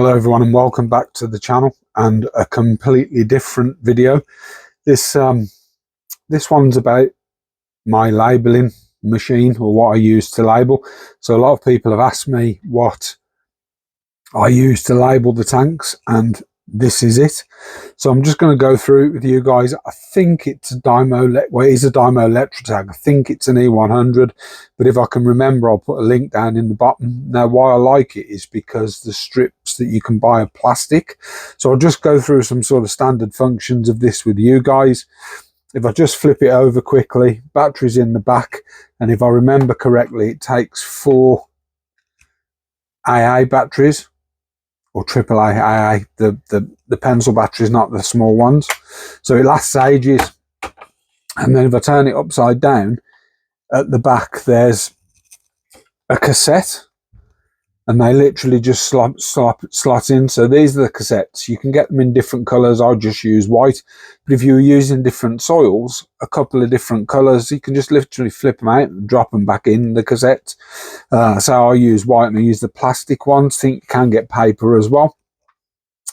Hello everyone and welcome back to the channel and a completely different video. This one's about my labelling machine, or what I use to label. So a lot of people have asked me what I use to label the tanks, and this is it. So I'm just going to go through it with you guys. I think it's a Dymo, well, it is a Dymo LetraTag. I think it's an E100, but if I can remember, I'll put a link down in the bottom. Now, why I like it is because the strips that you can buy are plastic. So I'll just go through some sort of standard functions of this with you guys. If I just flip it over quickly, batteries in the back, and if I remember correctly, it takes 4 AA batteries, or AAA, the pencil batteries, not the small ones. So it lasts ages. And then if I turn it upside down, at the back there's a cassette, and they literally just slot in. So these are the cassettes. You can get them in different colours. I just use white, but if you're using different soils, a couple of different colours, you can just literally flip them out and drop them back in the cassette. So I use white, and I use the plastic ones. I think you can get paper as well.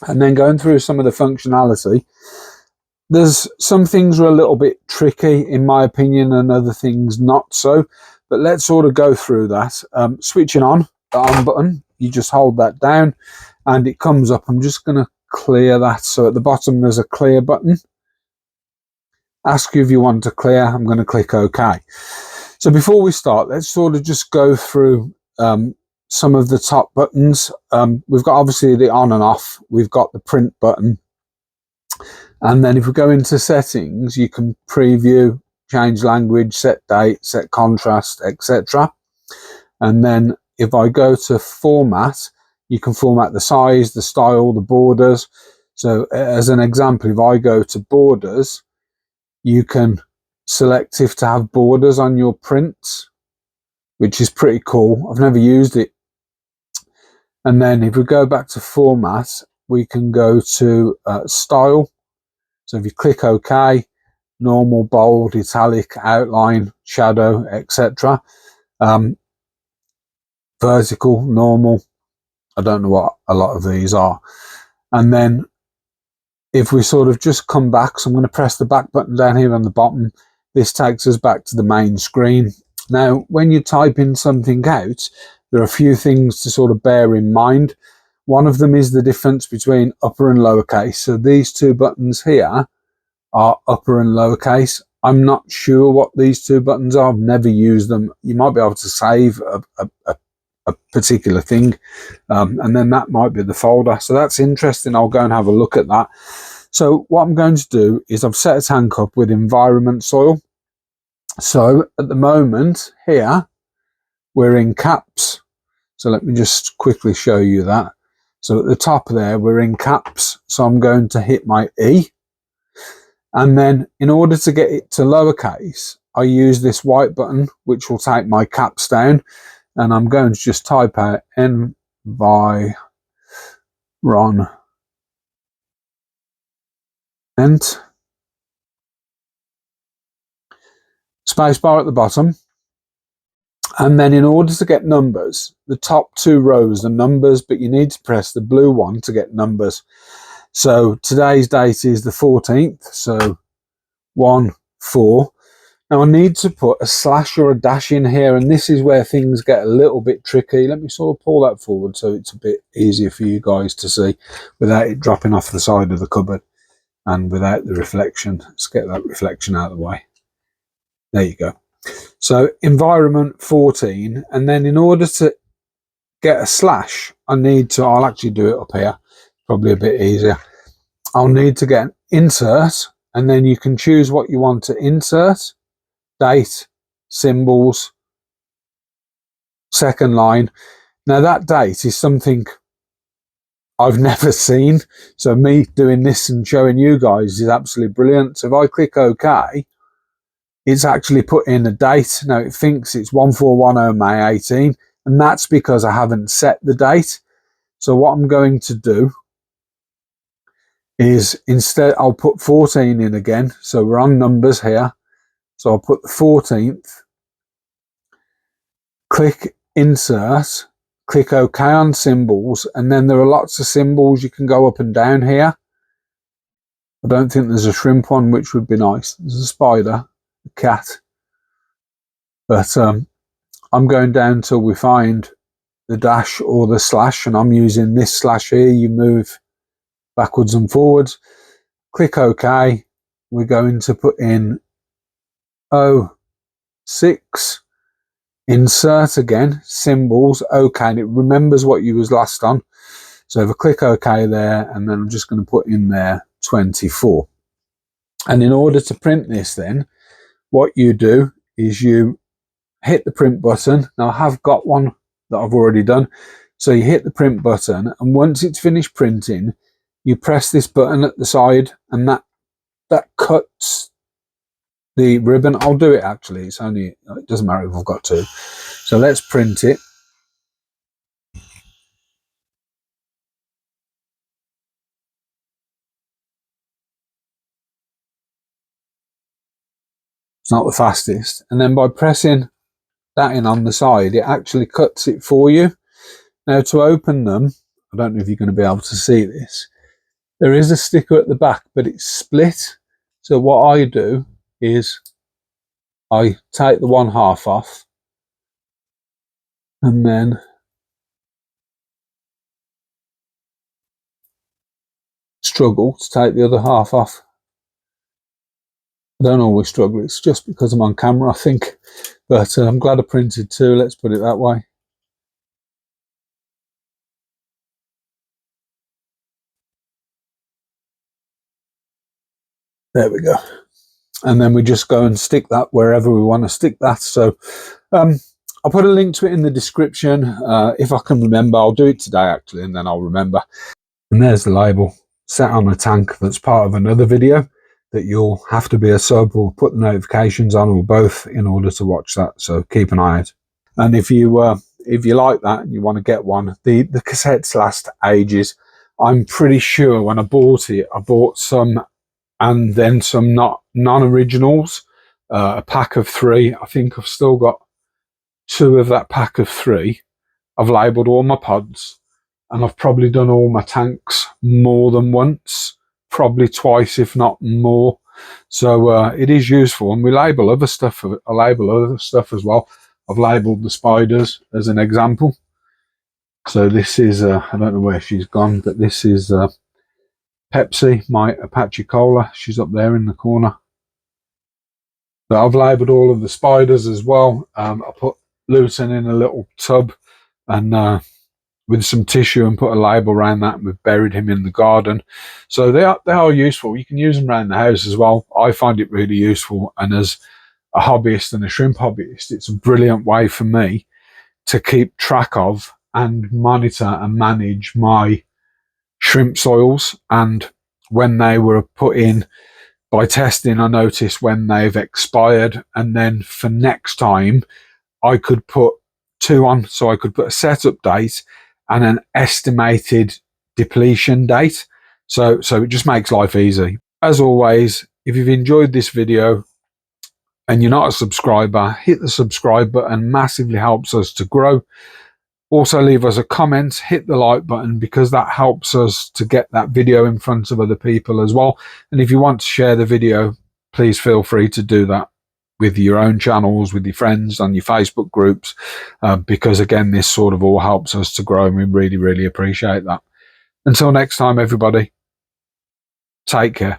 And then going through some of the functionality, there's some things are a little bit tricky in my opinion, and other things not so, but let's sort of go through that. Switching on, the on button, you just hold that down and it comes up. I'm just going to clear that. So at the bottom there's a clear button. Ask you if you want to clear. I'm going to click OK. So before we start, let's sort of just go through some of the top buttons. We've got obviously the on and off, we've got the print button, and then if we go into settings, you can preview, change language, set date, set contrast, etc. And then if I go to format, you can format the size, the style, the borders. So as an example, if I go to borders, you can select if to have borders on your prints, which is pretty cool. I've never used it. And then if we go back to format, we can go to style. So if you click OK, normal, bold, italic, outline, shadow, etc. Vertical, normal. I don't know what a lot of these are. And then if we sort of just come back, so I'm going to press the back button down here on the bottom. This takes us back to the main screen. Now, when you're typing something out, there are a few things to sort of bear in mind. One of them is the difference between upper and lowercase. So these two buttons here are upper and lowercase. I'm not sure what these two buttons are. I've never used them. You might be able to save a particular thing, and then that might be the folder. So that's interesting. I'll go and have a look at that. So what I'm going to do is I've set a tank up with environment soil. So at the moment here we're in caps. So let me just quickly show you that. So at the top there we're in caps. So I'm going to hit my E, and then in order to get it to lowercase, I use this white button which will take my caps down. And I'm going to just type out environment, spacebar at the bottom. And then in order to get numbers, the top 2 rows are numbers, but you need to press the blue one to get numbers. So today's date is the 14th, so 1-4. Now I need to put a slash or a dash in here, and this is where things get a little bit tricky. Let me sort of pull that forward so it's a bit easier for you guys to see without it dropping off the side of the cupboard and without the reflection. Let's get that reflection out of the way. There you go. So environment 14, and then in order to get a slash, I'll actually do it up here, probably a bit easier. I'll need to get an insert, and then you can choose what you want to insert. Date, symbols, second line. Now that date is something I've never seen, so me doing this and showing you guys is absolutely brilliant. So if I click OK, it's actually put in a date. Now it thinks it's 1410 May 18, and that's because I haven't set the date. So what I'm going to do is instead I'll put 14 in again. So we're on numbers here. So I'll put the 14th, click insert, click OK on symbols, and then there are lots of symbols you can go up and down here. I don't think there's a shrimp one, which would be nice. There's a spider, a cat, but I'm going down till we find the dash or the slash, and I'm using this slash here. You move backwards and forwards. Click OK. We're going to put in 06, insert again, symbols, OK, and it remembers what you was last on. So if I click OK there, and then I'm just going to put in there 24. And in order to print this, then what you do is you hit the print button. Now I have got one that I've already done. So you hit the print button, and once it's finished printing, you press this button at the side, and that cuts the ribbon. I'll do it actually. It's only, it doesn't matter if I've got to. So let's print it. It's not the fastest. And then by pressing that in on the side, it actually cuts it for you. Now to open them, I don't know if you're going to be able to see this. There is a sticker at the back, but it's split. So what I do is I take the one half off, and then struggle to take the other half off. I don't always struggle. It's just because I'm on camera, I think. But I'm glad I printed two. Let's put it that way. There we go. And then we just go and stick that wherever we want to stick that. So I'll put a link to it in the description. If I can remember, I'll do it today actually, and then I'll remember. And there's the label set on a tank that's part of another video that you'll have to be a sub or put the notifications on, or both, in order to watch that. So keep an eye out. And if you like that and you want to get one, the cassettes last ages. I'm pretty sure when I bought it, I bought some and then some non-originals, a pack of 3. I think I've still got 2 of that pack of 3. I've labelled all my pods, and I've probably done all my tanks more than once, probably twice, if not more. So it is useful, and we label other stuff. I label other stuff as well. I've labelled the spiders as an example. So this is, I don't know where she's gone, but this is Pepsi, my Apache Cola. She's up there in the corner. But I've labelled all of the spiders as well. I put Luton in a little tub and with some tissue and put a label around that, and we've buried him in the garden. So they are useful. You can use them around the house as well. I find it really useful, and as a hobbyist and a shrimp hobbyist, it's a brilliant way for me to keep track of and monitor and manage my shrimp soils. And when they were put in by testing, I noticed when they've expired, and then for next time I could put 2 on. So I could put a setup date and an estimated depletion date. So it just makes life easy. As always, if you've enjoyed this video and you're not a subscriber, hit the subscribe button. Massively helps us to grow. Also leave us a comment, hit the like button, because that helps us to get that video in front of other people as well. And if you want to share the video, please feel free to do that with your own channels, with your friends, on your Facebook groups, because again, this sort of all helps us to grow, and we really, really appreciate that. Until next time, everybody, take care.